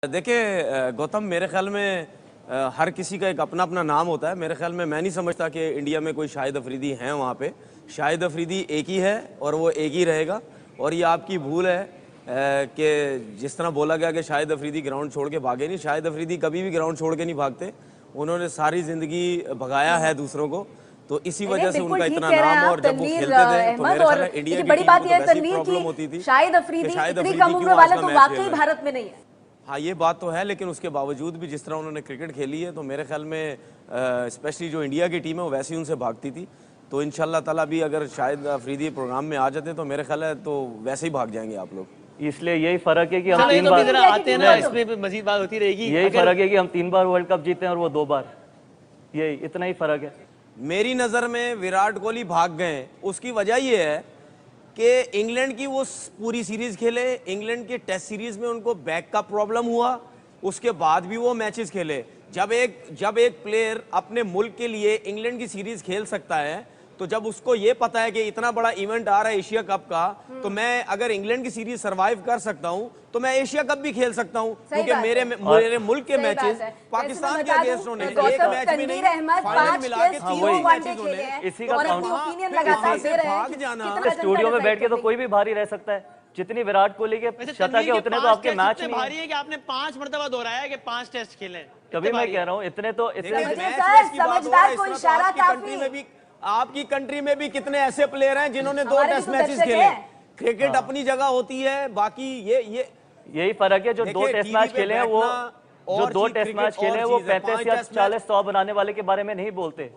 देखिए गौतम, मेरे ख्याल में हर किसी का एक अपना अपना नाम होता है। मेरे ख्याल में मैं नहीं समझता कि इंडिया में कोई शाहिद अफरीदी हैं वहाँ पे। शाहिद अफरीदी एक ही है और वो एक ही रहेगा। और ये आपकी भूल है कि जिस तरह बोला गया कि शाहिद अफरीदी ग्राउंड छोड़ के भागे नहीं। शाहिद अफरीदी कभी भी ग्राउंड छोड़ के नहीं भागते। उन्होंने सारी ज़िंदगी भगाया है दूसरों को, तो इसी वजह से उनका इतना नाम। और जब वो खेलते थे तो मेरे ख्याल है इंडिया की बड़ी बात यह है टीम को तनवीर प्रॉब्लम होती थी। शाहिद अफरीदी इतनी कम उम्र वाला तो वाकई भारत में नहीं है। हाँ, ये बात तो है, लेकिन उसके बावजूद भी जिस तरह उन्होंने क्रिकेट खेली है तो मेरे ख्याल में स्पेशली जो इंडिया की टीम है वो वैसे ही उनसे भागती थी। तो इंशाल्लाह ताला भी अगर शाहिद अफरीदी प्रोग्राम में आ जाते तो मेरे ख्याल है तो वैसे ही भाग जाएंगे आप लोग। इसलिए यही फर्क है कि हम 3 बार आते हैं ना, इसमें मजीद बात होती रहेगी। यही फर्क है कि हम 3 बार वर्ल्ड कप जीते हैं और वो 2 बार, यही इतना ही फर्क है। मेरी नज़र में विराट कोहली भाग गए, उसकी वजह ये है कि इंग्लैंड की वो पूरी सीरीज खेले। इंग्लैंड के टेस्ट सीरीज में उनको बैक का प्रॉब्लम हुआ, उसके बाद भी वो मैचेस खेले। जब एक प्लेयर अपने मुल्क के लिए इंग्लैंड की सीरीज खेल सकता है, तो जब उसको ये पता है कि इतना बड़ा इवेंट आ रहा है एशिया कप का, तो मैं अगर इंग्लैंड की सीरीज सरवाइव कर सकता हूं तो मैं एशिया कप भी खेल सकता हूं, क्योंकि मेरे मुल्क के मैचेस पाकिस्तान के अगेंस्ट होने एक मैच भी नहीं, फाइनल मिला के 3 मैचेस होने, इसी का भाग जाना। स्टूडियो में बैठ के तो कोई भी भारी रह सकता है। जितनी विराट कोहली के शतक है उतने तो आपके मैच में भारी है कि आपने 5 मरतबा दोहराया है कि 5 टेस्ट खेले। कभी मैं कह रहा हूं इतने तो समझदार को इशारा काफी। आपकी कंट्री में भी कितने ऐसे प्लेयर हैं जिन्होंने 2 टेस्ट मैचेस खेले। क्रिकेट अपनी जगह होती है, बाकी यही फर्क है। जो 2 टेस्ट मैच खेले हैं वो जो 2 टेस्ट मैच खेले हैं वो 35 या 40 100 बनाने वाले के बारे में नहीं बोलते।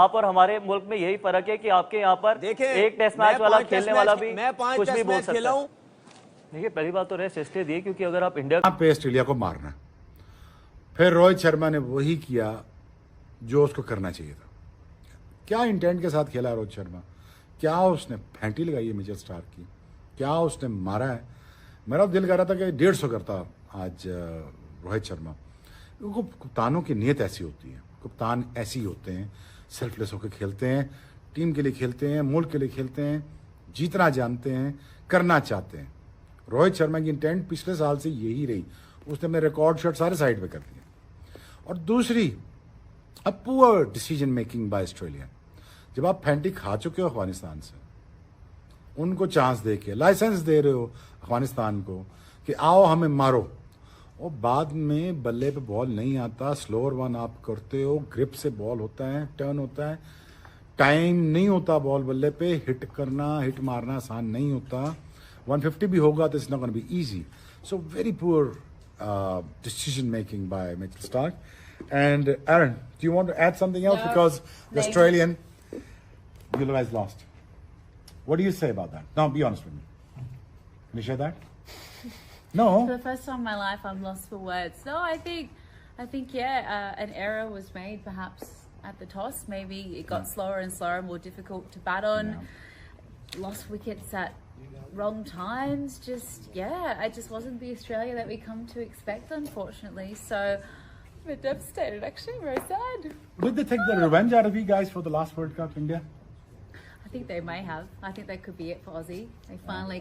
आप और हमारे मुल्क में यही फर्क है कि आपके यहाँ पर एक टेस्ट मैच वाला खेलने वाला भी कुछ भी बोल सकता है। देखिए, पहली बात तो रेस्ट इसलिए दी क्योंकि अगर आप इंडिया पे ऑस्ट्रेलिया को मारना, फिर रोहित शर्मा ने वही किया जो उसको करना चाहिए था। क्या इंटेंट के साथ खेला रोहित शर्मा, क्या उसने फैंटी लगाई है मिचेल स्टार्क की, क्या उसने मारा है। मेरा दिल कर रहा था कि 150 करता आज रोहित शर्मा। कप्तानों की नीयत ऐसी होती है, कप्तान ऐसे ही होते हैं, सेल्फलेस होकर खेलते हैं, टीम के लिए खेलते हैं, मुल्क के लिए खेलते हैं, जीतना जानते हैं, करना चाहते हैं। रोहित शर्मा की इंटेंट पिछले साल से यही रही, उसने अपने रिकॉर्ड शॉट सारे साइड पे कर दिए। और दूसरी, a poor decision making by Australia. जब आप फैंटी खा चुके हो अफगानिस्तान से, उनको चांस दे के लाइसेंस दे रहे हो अफगानिस्तान को कि आओ हमें मारो, और बाद में बल्ले पे बॉल नहीं आता, स्लोअर वन आप करते हो, ग्रिप से बॉल होता है, टर्न होता है, टाइम नहीं होता बॉल बल्ले पे, हिट करना, हिट मारना आसान नहीं होता। 150 भी होगा तो it's not gonna be easy. So very poor decision making by Mitchell Starc. And Aaron, do you want to add something else? Because the Australian, you guys lost. What do you say about that? No, be honest with me. Can you share that? No. For the first time in my life, I'm lost for words. No, I think, yeah, an error was made perhaps at the toss. Maybe it got slower and slower, more difficult to bat on. Lost wickets at wrong times. I just wasn't the Australia that we come to expect, unfortunately. So we're devastated, actually. Very sad. Did they take the revenge out of you guys for the last World Cup, India? I think they may have. I think that could be it for Aussie. They finally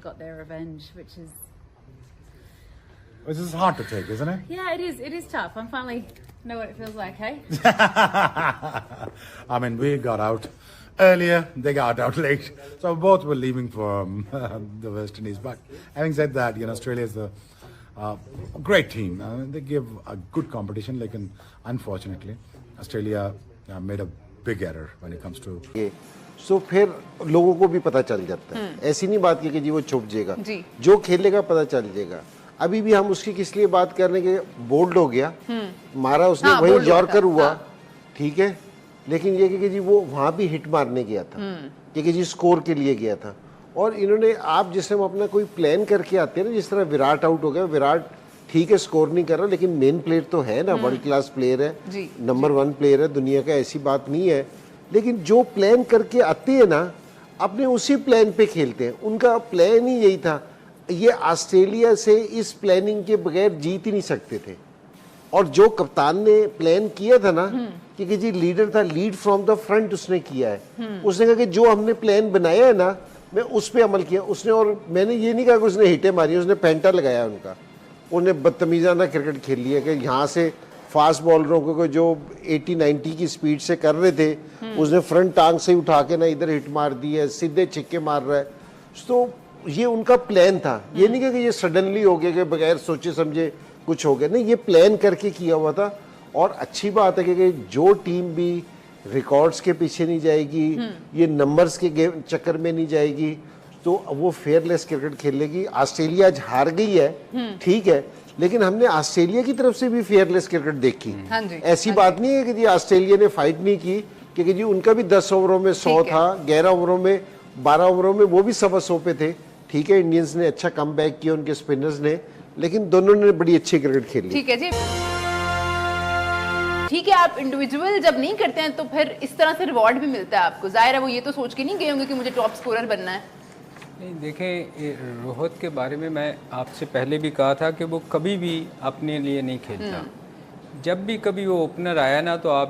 got their revenge, which is hard to take, isn't it? Yeah, it is. It is tough. I'm finally know what it feels like, hey? I mean, we got out earlier, they got out late, so both were leaving for the West Indies. But having said that, Australia is a great team. They give a good competition, like, unfortunately, Australia made a big error when it comes to. सो फिर लोगों को भी पता चल जाता है। ऐसी नहीं बात की कि जी वो छुप जाएगा, जो खेलेगा पता चल जाएगा। अभी भी हम उसकी किस लिए बात कर रहे हैं कि बोल्ड हो गया, मारा उसने, वही यॉर्कर हुआ, ठीक है, लेकिन ये कि जी वो वहां भी हिट मारने गया था, कि जी स्कोर के लिए गया था। और इन्होंने, आप जिस टाइम अपना कोई प्लान करके आते हैं ना, जिस तरह विराट आउट हो गया, विराट ठीक है स्कोर नहीं कर रहा, लेकिन मेन प्लेयर तो है ना, वर्ल्ड क्लास प्लेयर है, नंबर 1 प्लेयर है दुनिया का, ऐसी बात नहीं है। लेकिन जो प्लान करके आते हैं ना, अपने उसी प्लान पे खेलते हैं। उनका प्लान ही यही था। ये ऑस्ट्रेलिया से इस प्लानिंग के बगैर जीत ही नहीं सकते थे। और जो कप्तान ने प्लान किया था ना, कि जी लीडर था, लीड फ्रॉम द फ्रंट उसने किया है। उसने कहा कि जो हमने प्लान बनाया है ना, मैं उस पर अमल किया उसने। और मैंने ये नहीं कहा कि उसने हिटें मारी, उसने पेंटा लगाया उनका। उन्हें बदतमीजाना क्रिकेट खेल लिया कि यहाँ से फास्ट बॉलरों को जो 80-90 की स्पीड से कर रहे थे उसने फ्रंट टांग से उठा के ना इधर हिट मार दी है, सीधे छिक्के मार रहा है। तो ये उनका प्लान था, ये नहीं कि ये सडनली हो गया कि बगैर सोचे समझे कुछ हो गया, नहीं, ये प्लान करके किया हुआ था। और अच्छी बात है कि जो टीम भी रिकॉर्ड्स के पीछे नहीं जाएगी, ये नंबर्स के गेम चक्कर में नहीं जाएगी, तो वो फेयरलेस क्रिकेट खेलेगी। ऑस्ट्रेलिया आज हार गई है, ठीक है, लेकिन हमने ऑस्ट्रेलिया की तरफ से भी फेयरलेस क्रिकेट देखी। ऐसी बात नहीं है कि जी ऑस्ट्रेलिया ने फाइट नहीं की, क्योंकि जी उनका भी 10 ओवरों में 100 था, 11 ओवरों में 12 ओवरों में वो भी 100 पे थे, ठीक है। इंडियंस ने अच्छा कम बैक किया, उनके स्पिनर्स ने, लेकिन दोनों ने बड़ी अच्छी क्रिकेट खेली। ठीक है जी, ठीक है। आप इंडिविजुअल जब नहीं करते हैं तो फिर इस तरह से रिवॉर्ड भी मिलता है आपको। जाहिर है वो ये तो सोच के नहीं गए होंगे कि मुझे टॉप स्कोरर बनना है। नहीं, देखें, रोहित के बारे में मैं आपसे पहले भी कहा था कि वो कभी भी अपने लिए नहीं खेलता। जब भी कभी वो ओपनर आया ना, तो आप